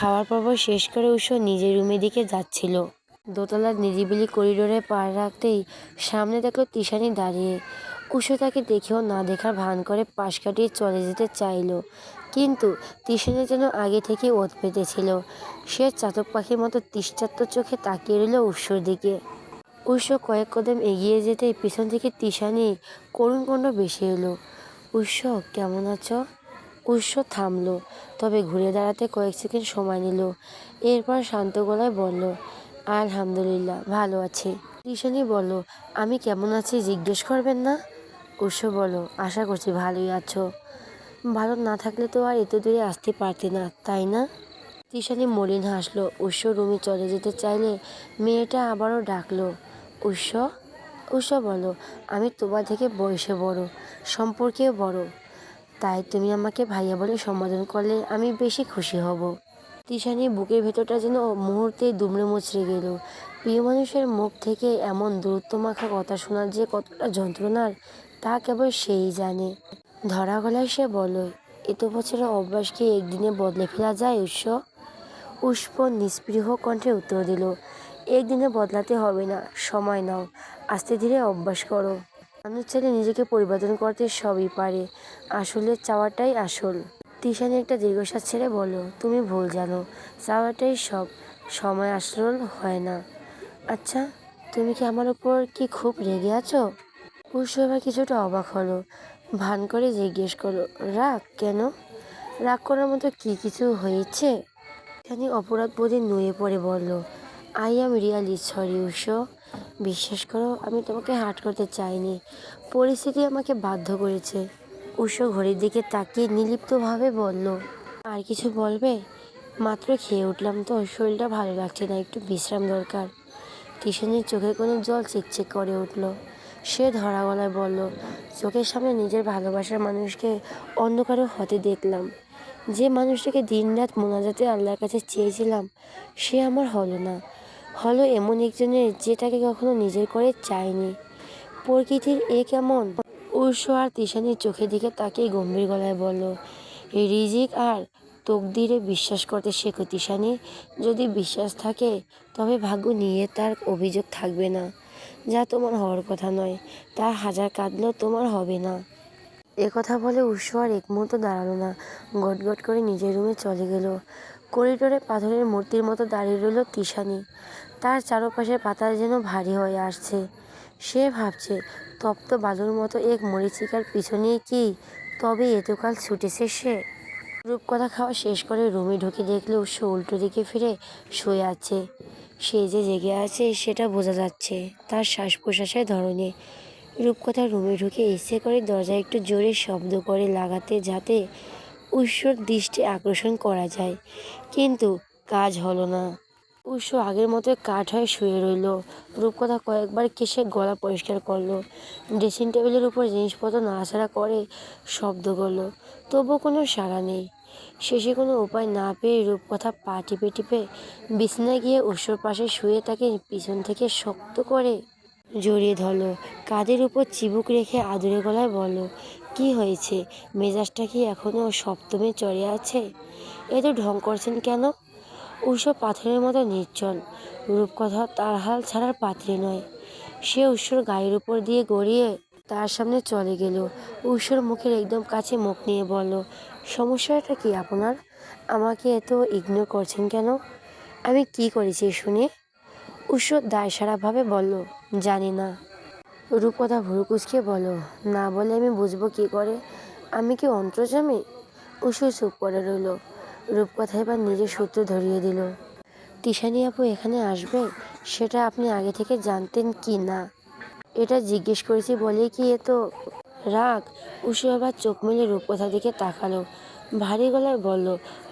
খাওয়ার পর্ব শেষ করে উৎস নিজের রুমের দিকে যাচ্ছিল। দোতলার নিরিবিলি করিডোরে পা রাখতেই সামনে দেখলো তিশানি দাঁড়িয়ে। উৎস তাকে দেখেও না দেখার ভান করে পাশ কাটিয়ে চলে যেতে চাইলো, কিন্তু তিশানি যেন আগে থেকে ওত পেতেছিল। সে চাতক পাখির মতো তৃষ্ণার্ত চোখে তাকিয়ে রইল উৎসর দিকে। উৎস কয়েক কদম এগিয়ে যেতেই পিছন থেকে তিশানি করুণ কণ্ঠ ভেসে এলো, উৎস কেমন আছো? উৎস থামলো, তবে ঘুরে দাঁড়াতে কয়েক সেকেন্ড সময় নিল। এরপর শান্ত গলায় বলল, আলহামদুলিল্লাহ ভালো আছি। তিশানি বলল, আমি কেমন আছি জিজ্ঞেস করবেন না? উৎস বলল, আশা করছি ভালোই আছো। ভালো না থাকলে তো আর এত দূরে আসতে পারতে না, তাই না? তিশানি মলিন হাসলো। উৎস রুমে চলে যেতে চাইলে মেয়েটা আবারও ডাকলো, উৎস। উৎস বলল, আমি তোমার থেকে বয়সে বড়, সম্পর্কেও বড়, তাই তুমি আমাকে ভাইয়া বলে সম্বোধন করলে আমি বেশি খুশি হব। তিশানির বুকের ভেতরটা যেন মুহূর্তেই দুমড়ে মুচড়ে গেল। প্রিয় মানুষের মুখ থেকে এমন দূরত্ব মাখা কথা শোনার যে কতটা যন্ত্রণার তা কেবল সেই জানে। ধরা গলায় সে বলল, এত বছরের অভ্যাস কি একদিনে বদলে ফেলা যায় উৎস? পুষ্প নিস্পৃহ কণ্ঠে উত্তর দিল, একদিনে বদলাতে হবে না, সময় নাও, আস্তে ধীরে অভ্যাস করো। মানুষ চাইলে নিজেকে পরিবর্তন করতে সবই পারে, আসলে চাওয়াটাই আসল। তিশানি একটা দীর্ঘশ্বাস ছেড়ে বলল, তুমি ভুল জানো, চাওয়াটাই সব, সময় আসল হয় না। আচ্ছা, তুমি কি আমার উপর কি খুব রেগে আছো? উৎস এবার কিছুটা অবাক হলো, ভান করে জিজ্ঞেস করলো, রাগ কেন? রাগ করার মতো কি কিছু হয়েছে? তিশানি অপরাধ বোধে নুয়ে পড়ে বলল, আই অ্যাম রিয়ালি সরি উৎস, বিশ্বাস করো আমি তোমাকে হার্ট করতে চাইনি, পরিস্থিতি আমাকে বাধ্য করেছে। উৎস ঘড়ির দিকে তাকিয়ে নির্লিপ্তভাবে বলল, আর কিছু বলবে? মাত্র খেয়ে উঠলাম তো, শরীরটা ভালো লাগছে না, একটু বিশ্রাম দরকার। তিশানির চোখে কোনো জল চিকচিক করে উঠল। সে ধরা গলায় বলল, চোখের সামনে নিজের ভালোবাসার মানুষকে অন্ধকারে হতে দেখলাম। যে মানুষটাকে দিনরাত মোনাজাতে আল্লাহর কাছে চেয়েছিলাম, সে আমার হলো না, হলো এমন একজনের যেটাকে কখনো নিজের করে চাইনি। প্রকৃতির এ কেমন? উৎস আর তিশানির চোখের দিকে তাকিয়ে গম্ভীর গলায় বলল, রিজিক আর তকদিরে বিশ্বাস করতে শেখো তিশানি। যদি বিশ্বাস থাকে তবে ভাগ্য নিয়ে তার অভিযোগ থাকবে না। যা তোমার হওয়ার কথা নয়, তা হাজার কাঁদলেও তোমার হবে না। কথা বলে উৎস আর এক মুহূর্ত দাঁড়ালো না, গটগট করে নিজের রুমে চলে গেল। করিডোরে পাথরের মূর্তির মতো দাঁড়িয়ে রইল তিশানি। তার চারপাশের পাতা যেন ভারী হয়ে আসছে। সে ভাবছে, তপ্ত বালুর মতো এক মরীচিকার পিছনেই কি তবে এতকাল ছুটেছে সে? রূপকথা খাওয়া শেষ করে রুমে ঢুকে দেখলে উৎস উল্টো দিকে ফিরে শুয়ে আছে। সে যে জেগে আছে সেটা বোঝা যাচ্ছে তার শ্বাস প্রশ্বাসের ধরনে। রূপকথা রুমে ঢুকে ইচ্ছে করে দরজা একটু জোরে শব্দ করে লাগাতে, যাতে উৎসর দৃষ্টি আকর্ষণ করা যায়, কিন্তু কাজ হলো না। উৎস আগের মতো কাঠ হয়ে শুয়ে রইল। রূপকথা কয়েকবার কেসে গলা পরিষ্কার করলো, ড্রেসিং টেবিলের উপর জিনিসপত্র নাড়াচাড়া করে শব্দ করলো, তবু কোনো সাড়া নেই। শেষে কোনো উপায় না পেয়ে রূপকথা পা টিপে টিপে বিছানায় গিয়ে উৎসর পাশে শুয়ে তাকে পিছন থেকে শক্ত করে জড়িয়ে ধরলো। কাঁধের উপর চিবুক রেখে আদুরে গলায় বলল, কি হয়েছে? মেজাজটা কি এখনও সপ্তমে চড়ে আছে? এত ঢং করছেন কেন? উৎস পাথরের মতো নিশ্চল। রূপকথা তার হাল ছাড়ার পাত্রী নয়। সে উৎসর গায়ের উপর দিয়ে গড়িয়ে তার সামনে চলে গেল। উৎসর মুখের একদম কাছে মুখ নিয়ে বলল, সমস্যাটা কি আপনার? আমাকে এত ইগনোর করছেন কেন? আমি কি করেছি শুনে? উৎস দায়সারাভাবে বলল, জানি না। রূপকথা ভুরু কুঁচকে বলল, না বলে আমি বুঝবো কি করে? আমি কি অন্তর্যামী? উৎস চুপ করে রইল। রূপকথা এবার নিজের সূত্র ধরিয়ে দিল, তিশানি আপু এখানে আসবে সেটা আপনি আগে থেকে জানতেন কি না? এটা জিজ্ঞেস করেছি বলেই কি এত রাগ? উৎস আবার চোখ মেলে রূপকথার দিকে তাকালো, ভারী গলায় বলল,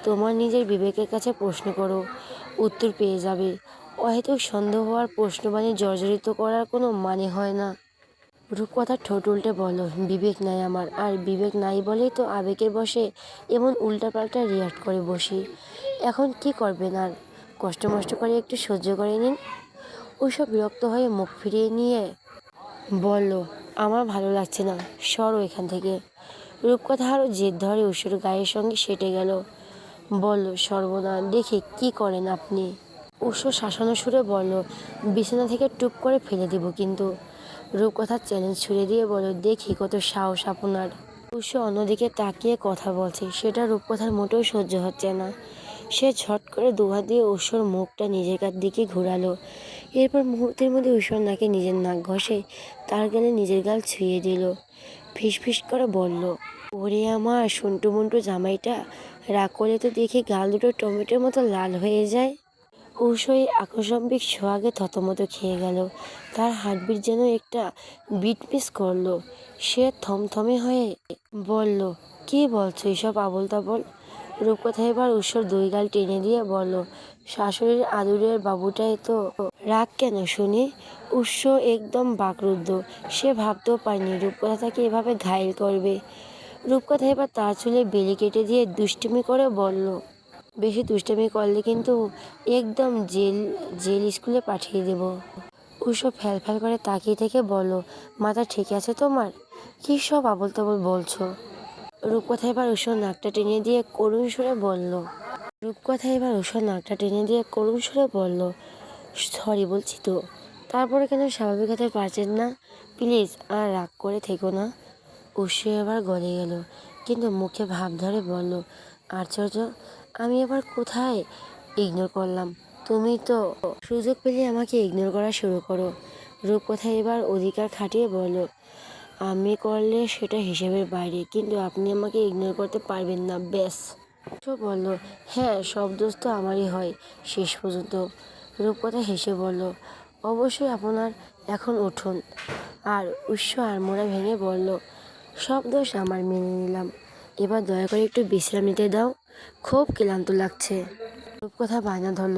তোমার নিজের বিবেকের কাছে প্রশ্ন করো, উত্তর পেয়ে যাবে। অহেতুক সন্দেহ হওয়ার প্রশ্নবাণী জর্জরিত করার কোনো মানে হয় না। রূপকথা ঠোঁট উল্টে বলল, বিবেক নাই আমার, আর বিবেক নাই বলেই তো আবেগের বশে এমন উল্টাপাল্টা রিয়াক্ট করে বসি। এখন কি করবেন আর? কষ্ট মষ্ট করে একটু সহ্য করে নিন। ওইসব বিরক্ত হয়ে মুখ ফিরিয়ে নিয়ে বলল, আমার ভালো লাগছে না, সরো এখান থেকে। রূপকথা আরও জেদ ধরে উৎসর গায়ের সঙ্গে সেটে গেল। বলল, সর্বনাশ, দেখি কি করেন আপনি। উৎস শাসানো সুরে বলল, বিছানা থেকে টুপ করে ফেলে দিব কিন্তু। রূপকথার চ্যালেঞ্জ ছুড়ে দিয়ে বলল, দেখি কত সাহস আপনার। উৎস অন্যদিকে তাকিয়ে কথা বলছে, সেটা রূপকথার মোটেও সহ্য হচ্ছে না। সে ঝট করে দুহাত দিয়ে উৎসর মুখটা নিজের কাছ দিকে ঘোরালো। এরপর মুহূর্তের মধ্যে উৎসর নাকে নিজের নাক ঘষে তার গালে নিজের গাল ছুঁয়ে দিল। ফিসফিস করে বলল, ওরে আমার সন্টু মন্টু জামাইটা, রাগ করলে তো দেখি গাল দুটো টমেটোর মতো লাল হয়ে যায়। উৎসই আকস্মিক সোহাগে থতমত খেয়ে গেল। তার হার্টবিট যেন একটা বিট মিস করলো। সে থমথমে হয়ে বলল, কি বলছো এসব আবোল তাবোল? রূপকথা এবার উৎসর দুই গাল টেনে দিয়ে বলল, শাশুড়ির আদুরের বাবুটাই তো। রাগ কেন শুনি? উৎস একদম বাকরুদ্ধ। সে ভাবতেও পারেনি রূপকথা তাকে এভাবে ঘায়েল করবে। রূপকথা এবার তার চুলে বেলি কেটে দিয়ে দুষ্টুমি করে বলল, বেশি দুষ্টামি করলে কিন্তু একদম জেল জেল স্কুলে পাঠিয়ে দেব। উৎস ফ্যাল ফ্যাল করে তাকিয়ে থেকে বলল, মাথা ঠিক আছে তোমার? কী সব আবোল তাবোল বলছো? রূপকথা এবার উৎসর নাকটা টেনে দিয়ে করুণ সুরে বলল সরি বলছি তো। তারপরে কেন স্বাভাবিক হতে পারছেন না? প্লিজ আর রাগ করে থেকো না। উৎস এবার গলে গেল, কিন্তু মুখে ভাব ধরে বলল, আশ্চর্য, আমি এবার কোথায় ইগনোর করলাম? তুমি তো সুযোগ পেলে আমাকে ইগনোর করা শুরু করো। রূপকথা এবার অধিকার খাটিয়ে বলল, আমি করলে সেটা হিসেবের বাইরে, কিন্তু আপনি আমাকে ইগনোর করতে পারবেন না, ব্যাস। বলল, হ্যাঁ, সব দোষ তো আমারই হয় শেষ পর্যন্ত। রূপকথা হেসে বলল, অবশ্যই আপনার, এখন উঠুন। আর উৎস আড়মোড়া ভেঙে বলল, সব দোষ আমার, মেনে নিলাম। এবার দয়া করে একটু বিশ্রাম নিতে দাও, খুব ক্লান্ত লাগছে। রূপকথা বায়না ধরল,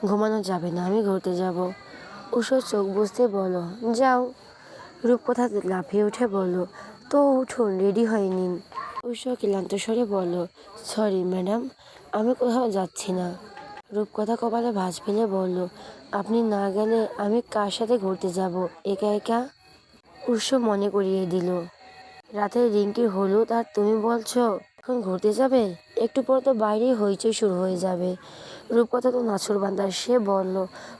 ঘুমানো যাবে না, আমি ঘুরতে যাব। উৎস চোখ বুঝতে বলল, যাও। রূপকথা লাফিয়ে উঠে বলল, তো উঠুন, রেডি হয়ে নিন। উৎস ক্লান্ত স্বরে বলল, সরি ম্যাডাম, আমি কোথাও যাচ্ছি না। রূপকথা কপালে ভাঁজ ফেলে বলল, আপনি না গেলে আমি কার সাথে ঘুরতে যাব, একা একা? উৎস মনে করিয়ে দিল, রাতের রিংকির হলুদ আর তুমি বলছো এখন ঘুরতে যাবে? একটু পর তো বাইরেই হইচই শুরু হয়ে যাবে। রূপকথা তো নাছোড়বান্দা, সে বলল,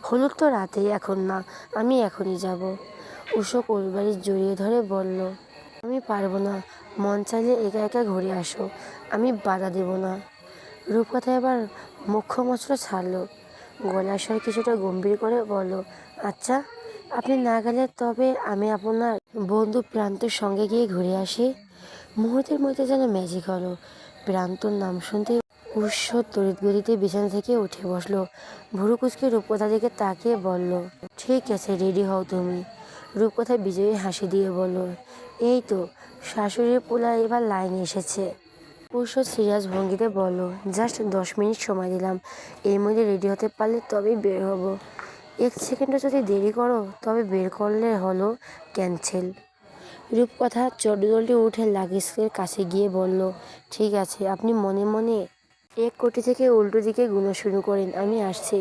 হলুদ তো রাতেই, এখন না, আমি এখনই যাব। উৎস পরিবারের জড়িয়ে ধরে বলল, আমি পারবো না, মন চাইলে একা একা ঘুরে আসো, আমি বাধা দেব না। রূপকথা এবার মুখ্য মচড়া ছাড়ল, গলার স্বর কিছুটা গম্ভীর করে বলল, আচ্ছা, আপনি না গেলে তবে আমি আপনার বন্ধু প্রান্তর সঙ্গে গিয়ে ঘুরে আসি। মুহূর্তের মধ্যে যেন ম্যাজিক হলো। প্রান্তর নাম শুনতে উৎস তড়িৎ গতিতে বিছানা থেকে উঠে বসলো। ভুরু কুচকে রূপকথার দিকে তাকিয়ে বলল, ঠিক আছে, রেডি হও তুমি। রূপকথা বিজয়ী হাসি দিয়ে বলল, এই তো শাশুড়ির পোলা এবার লাইনে এসেছে। উৎস সিরিয়াস ভঙ্গিতে বলল, জাস্ট 10 মিনিট সময় দিলাম, এর মধ্যে রেডি হতে পারলে তবেই বের হব। 1 সেকেন্ডও যদি দেরি করো তবে বের করলে হলো ক্যান্সেল। রূপকথা চটজলদি উঠে লাগেজের কাছে গিয়ে বলল, ঠিক আছে, আপনি মনে মনে 1 কোটি থেকে উল্টো দিকে গুণা শুরু করেন, আমি আসছি।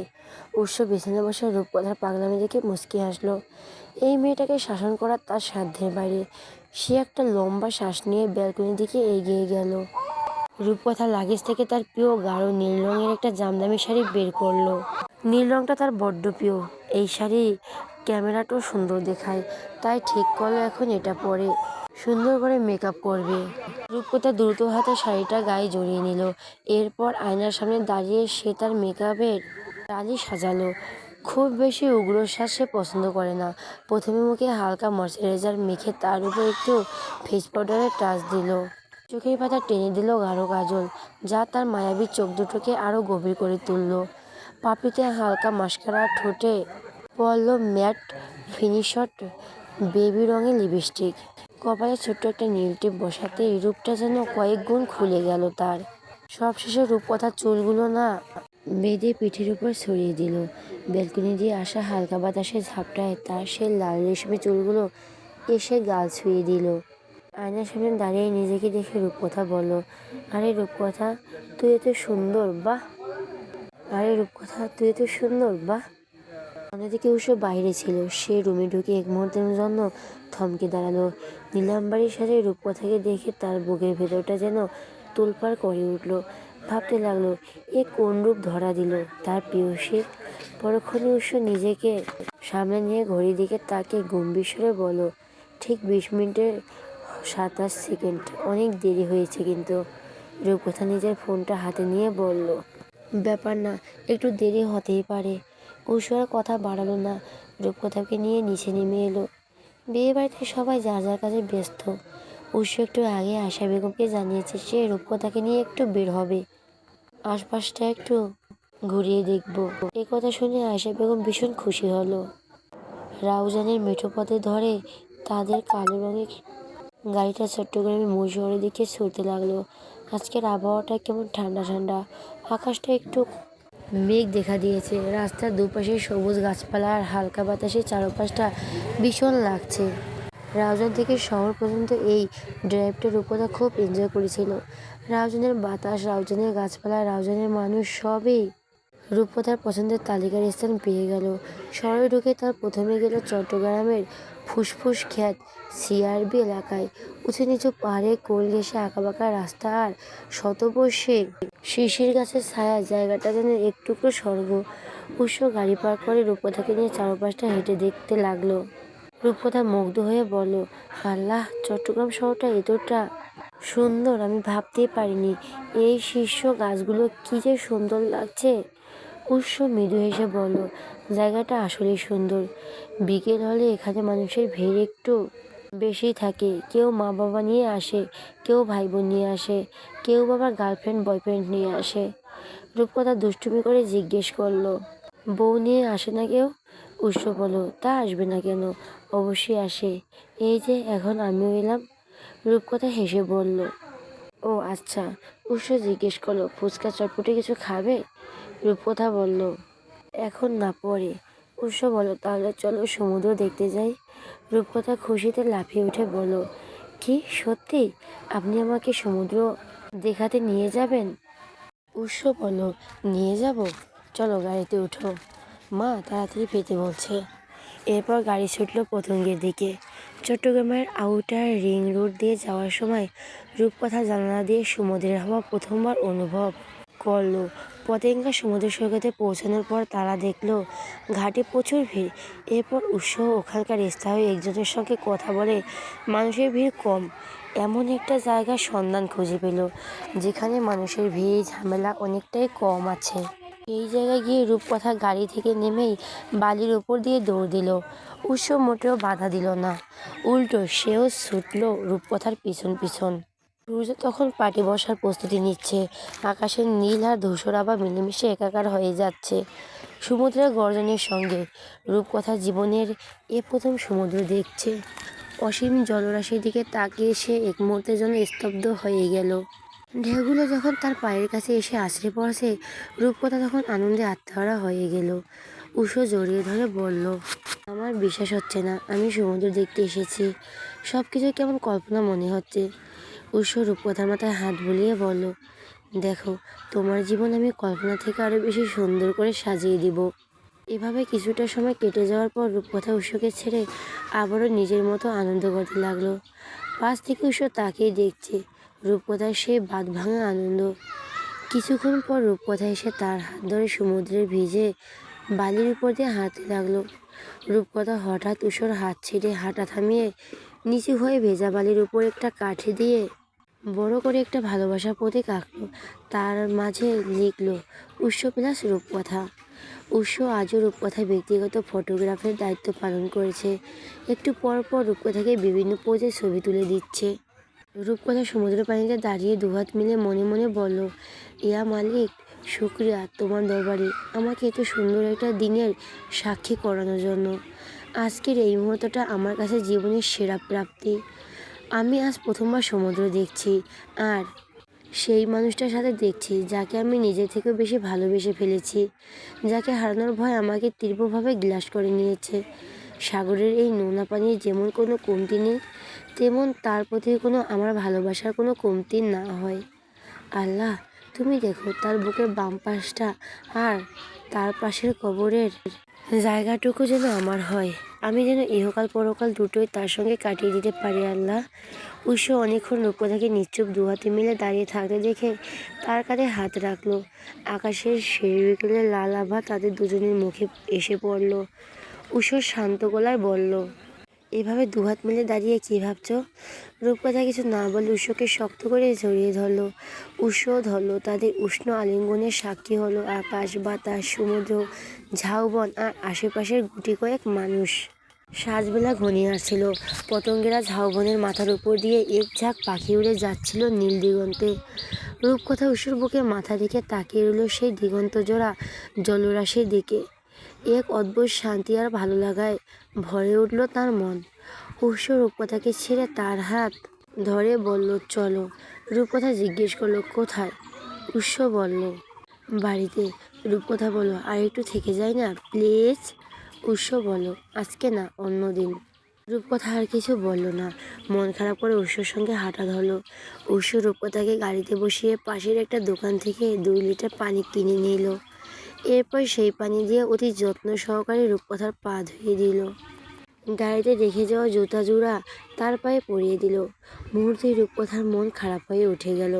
উৎস বিছানা বসে রূপকথার পাগলামি দেখে মুচকি হাসলো। এই মেয়েটাকে শাসন করা তার সাধ্যের বাইরে। সে একটা লম্বা শ্বাস নিয়ে ব্যালকনির দিকে এগিয়ে গেল। রূপকথা লাগেজ থেকে তার প্রিয় গাঢ় নীল রঙের একটা জামদানি শাড়ি বের করলো। নীল রঙটা তার বড্ড প্রিয়। এই শাড়ি ক্যামেরাটাও সুন্দর দেখায়, তাই ঠিক করলো এখন এটা পরে সুন্দর করে মেকআপ করবে। রূপকথা দ্রুত হাতে শাড়িটা গায়ে জড়িয়ে নিল। এরপর আয়নার সামনে দাঁড়িয়ে সে তার মেকআপের টালি সাজালো। খুব বেশি উগ্র সাজ সে পছন্দ করে না। প্রথমে মুখে হালকা ময়শ্চারাইজার মেখে তার উপর একটু ফেস পাউডারের টাচ দিল। চোখের পাতা টেনে দিল গাঢ় কাজল, যা তার মায়াবী চোখ দুটোকে আরও গভীর করে তুলল। পাপড়িতে হালকা মাস্কারা, ঠোঁটে পরল ম্যাট ফিনিশড বেবি রঙের লিপস্টিক। কপালে ছোট্ট একটা নীল টিপ বসাতে রূপটা যেন কয়েক গুণ খুলে গেল তার। সবশেষে রূপকথার চুলগুলো না বেঁধে পিঠের উপর ছড়িয়ে দিল। ব্যালকনি দিয়ে আসা হালকা বাতাসের ঝাপটায় তার সে লাল রেশমি চুলগুলো এসে গাল ছুঁয়ে দিল। আয়নার সামনে দাঁড়িয়ে নিজেকে দেখে রূপকথা বলল, আরে রূপকথা, তুই এত সুন্দর, বাহ! অন্যদিকে উৎস বাইরে ছিল। সে রুমে ঢুকে এক মুহূর্তের জন্য থমকে দাঁড়ালো। নীলাম্বারির সাথে রূপকথাকে দেখে তার বুকের ভেতরটা যেন তোলপাড় করে উঠল। ভাবতে লাগলো এ কোন রূপ ধরা দিল তার প্রেয়সীর। পরক্ষণে উৎস নিজেকে সামনে নিয়ে ঘড়ির দিকে তাকে গম্ভীর স্বরে বলল, ঠিক 20 মিনিটের 27 সেকেন্ড, অনেক দেরি হয়েছে কিন্তু। রূপকথা নিজের ফোনটা হাতে নিয়ে বলল, ব্যাপার না, একটু দেরি হতেই পারে। উৎস আর কথা বাড়ালো না, রূপকথাকে নিয়ে নিচে নেমে এলো। বিয়ে বাড়িতে সবাই যার যার কাজে ব্যস্ত। উৎস একটু আগে আশা বেগমকে জানিয়েছে সে রূপকথাকে নিয়ে একটু বের হবে, আশপাশটা একটু ঘুরিয়ে দেখবো। এ কথা শুনে আয়শা বেগম ভীষণ খুশি হলো। রাউজানের মেঠো পথে ধরে তাদের কালো রঙের গাড়িটা চট্টগ্রামের মূল শহরের দিকে ছুটতে লাগলো। আজকের আবহাওয়াটা কেমন ঠান্ডা ঠান্ডা, আকাশটা একটু মেঘ দেখা দিয়েছে, রাস্তার দুপাশে সবুজ গাছপালা আর হালকা বাতাসে চারপাশটা ভীষণ লাগছে। রাউজান থেকে শহর পর্যন্ত এই ড্রাইভটা রূপকথা খুব এনজয় করেছিল। রাউজানের বাতাস, রাউজানের গাছপালা, রাউজানের মানুষ সবই রূপকথার পছন্দের তালিকার স্থান পেয়ে গেল। শহরে ঢুকে তার প্রথমে গেল চট্টগ্রামের ফুসফুস খ্যাত সিআরবি এলাকায়। উঁচু নিচু পাহাড়ে কোল ঘেঁষে আঁকাবাঁকা রাস্তা আর শতবর্ষের শিশির গাছের ছায়া, জায়গাটা যেন এক টুকরো স্বর্গ। উৎস গাড়ি পার করে রূপকথাকে নিয়ে চারপাশটা হেঁটে দেখতে লাগলো। রূপকথা মুগ্ধ হয়ে বলল, আল্লাহ, চট্টগ্রাম শহরটা এতটা সুন্দর আমি ভাবতেই পারিনি। এই শীর্ষ গাছগুলো কি যে সুন্দর লাগছে। উৎস মৃদু হেসে বলল, জায়গাটা আসলেই সুন্দর। বিকেল হলে এখানে মানুষের ভিড় একটু বেশি থাকে। কেউ মা বাবা নিয়ে আসে, কেউ ভাই বোন নিয়ে আসে, কেউ বাবার গার্লফ্রেন্ড বয়ফ্রেন্ড নিয়ে আসে। রূপকথা দুষ্টুমি করে জিজ্ঞেস করলো, বউ নিয়ে আসে না কেউ? উৎস বলল, তা আসবে না কেন, অবশ্যই আসে। এই যে এখন আমিও এলাম। রূপকথা হেসে বলল, ও আচ্ছা। উৎস জিজ্ঞেস করলো, ফুচকা চটপটি কিছু খাবে? রূপকথা বলল, এখন না, পরে। উৎস বলল, তাহলে চলো সমুদ্র দেখতে যাই। রূপকথা খুশিতে লাফিয়ে উঠে বলল, কি সত্যি? আপনি আমাকে সমুদ্র দেখাতে নিয়ে যাবেন? উৎস বলল, নিয়ে যাব, চলো গাড়িতে উঠো, মা তাড়াতাড়ি পেতে বলছে। এরপর গাড়ি ছুটল পতঙ্গের দিকে। চট্টগ্রামের আউটার রিং রোড দিয়ে যাওয়ার সময় রূপকথা জানালা দিয়ে সমুদ্রের হাওয়া প্রথমবার অনুভব করলো। পতেঙ্গা সমুদ্র সৈকতে পৌঁছানোর পর তারা দেখলো ঘাটে প্রচুর ভিড়। এরপর উৎস ওখানকার স্থায়ী একজনের সঙ্গে কথা বলে মানুষের ভিড় কম এমন একটা জায়গার সন্ধান খুঁজে পেল, যেখানে মানুষের ভিড় ঝামেলা অনেকটাই কম আছে। এই জায়গায় গিয়ে রূপকথা গাড়ি থেকে নেমেই বালির ওপর দিয়ে দৌড় দিল। উৎস মোটেও বাধা দিল না, উল্টো সেও ছুটল রূপকথার পিছন পিছন। সূর্য তখন পাটে বসার প্রস্তুতি নিচ্ছে। আকাশের নীল আর ধূসর আবার মিলেমিশে একাকার হয়ে যাচ্ছে সমুদ্রের গর্জনের সঙ্গে। রূপকথা জীবনের এ প্রথম সমুদ্র দেখছে। অসীম জলরাশির দিকে তাকিয়ে সে এক মুহূর্তের জন্য স্তব্ধ হয়ে গেল। ঢেউগুলো যখন তার পায়ের কাছে এসে আছড়ে পড়ছে, রূপকথা তখন আনন্দে আত্মহারা হয়ে গেল। উৎস জড়িয়ে ধরে বলল, আমার বিশ্বাস হচ্ছে না আমি সমুদ্র দেখতে এসেছি, সব কিছু কেমন কল্পনা মনে হচ্ছে। উৎস রূপকথার মাথায় হাত বুলিয়ে বলল, দেখো, তোমার জীবন আমি কল্পনা থেকে আরও বেশি সুন্দর করে সাজিয়ে দিব। এভাবে কিছুটা সময় কেটে যাওয়ার পর রূপকথা উৎসকে ছেড়ে আবারও নিজের মতো আনন্দ করতে লাগলো। পাশ থেকে উৎস তাকেই দেখছে, রূপকথার সেই বাঁধ ভাঙা আনন্দ। কিছুক্ষণ পর রূপকথা এসে তার হাত ধরে সমুদ্রের ভিজে বালির উপর দিয়ে হাঁটতে লাগলো। রূপকথা হঠাৎ উৎসর হাত ছেড়ে হাঁটা থামিয়ে নিচু হয়ে ভেজা বালির উপর একটা কাঠি দিয়ে বড় করে একটা ভালোবাসার প্রতীক আঁকলো। তার মাঝে লিখলো, উৎস প্লাস রূপকথা। উৎস আজও রূপকথার ব্যক্তিগত ফটোগ্রাফের দায়িত্ব পালন করেছে। একটু পর পর রূপকথাকে বিভিন্ন পোজে ছবি তুলে দিচ্ছে। রূপকথা সমুদ্র পানিতে দাঁড়িয়ে দুহাত মিলে মনে মনে বলল, ইয়া মালিক, শুক্রিয়া তোমার দরবারে আমাকে এত সুন্দর একটা দিনের সাক্ষী করানোর জন্য। আজকের এই মুহূর্তটা আমার কাছে জীবনের সেরা প্রাপ্তি। আমি আজ প্রথমবার সমুদ্র দেখছি, আর সেই মানুষটার সাথে দেখছি যাকে আমি নিজের থেকেও বেশি ভালোবেসে ফেলেছি, যাকে হারানোর ভয় আমাকে তীব্রভাবে গ্রাস করে নিয়েছে। সাগরের এই নোনা পানির যেমন কোনো কমতি নেই, তেমন তার প্রতি আমার ভালোবাসার কোনো কমতি না হয়। আল্লাহ, তুমি দেখো তার বুকের বাম পাশটা আর তার পাশের কবরের জায়গাটুকু যেন আমার হয়। আমি যেন ইহকাল পরকাল দুটোই তার সঙ্গে কাটিয়ে দিতে পারি আল্লাহ। উৎস অনেকক্ষণ রূপকথাকে নিশ্চুপ দুহাতে মিলে দাঁড়িয়ে থাকতে দেখে তার কাঁধে হাত রাখলো। আকাশের শেরবিকেলের লাল আভা তাদের দুজনের মুখে এসে পড়ল। উৎস শান্ত গলায় বলল, এভাবে দুহাত মিলে দাঁড়িয়ে কী ভাবছ? রূপকথা কিছু না বলে উৎসকে শক্ত করে জড়িয়ে ধরলো। উৎসও ধরলো। তাদের উষ্ণ আলিঙ্গনের সাক্ষী হলো আকাশ, বাতাস, সমুদ্র, ঝাউবন আর আশেপাশের গুটি কয়েক মানুষ। সাঁঝবেলা ঘনিয়ে আসছিল। পতঙ্গেরা ঝাউবনের মাথার উপর দিয়ে এক ঝাঁক পাখি উড়ে যাচ্ছিল নীল দিগন্তে। রূপকথা উৎসর বুকে মাথা রেখে তাকিয়ে রইল সেই দিগন্তজোড়া জলরাশির দিকে। এক অদ্ভুত শান্তি আর ভালো লাগায় ভরে উঠল তার মন। উৎস রূপকথাকে ছেড়ে তার হাত ধরে বলল, চলো। রূপকথা জিজ্ঞেস করলো, কোথায়? উৎস বলল, বাড়িতে। রূপকথা বলল, আর একটু থেকে যাই না প্লিজ? উৎস বলল, আজকে না, অন্যদিন। রূপকথা আর কিছু বলল না। মন খারাপ করে উৎসর সঙ্গে হাঁটা ধরলো। উৎস রূপকথাকে গাড়িতে বসিয়ে পাশের একটা দোকান থেকে 2 লিটার পানি কিনে নিল। এরপর সেই পানি দিয়ে অতি যত্ন সহকারে রূপকথার পা ধুয়ে দিল। গাড়িতে রেখে যাওয়া জুতা জোড়া তার পায়ে পরিয়ে দিল। মুহূর্তেই রূপকথার মন খারাপ হয়ে উঠে গেল।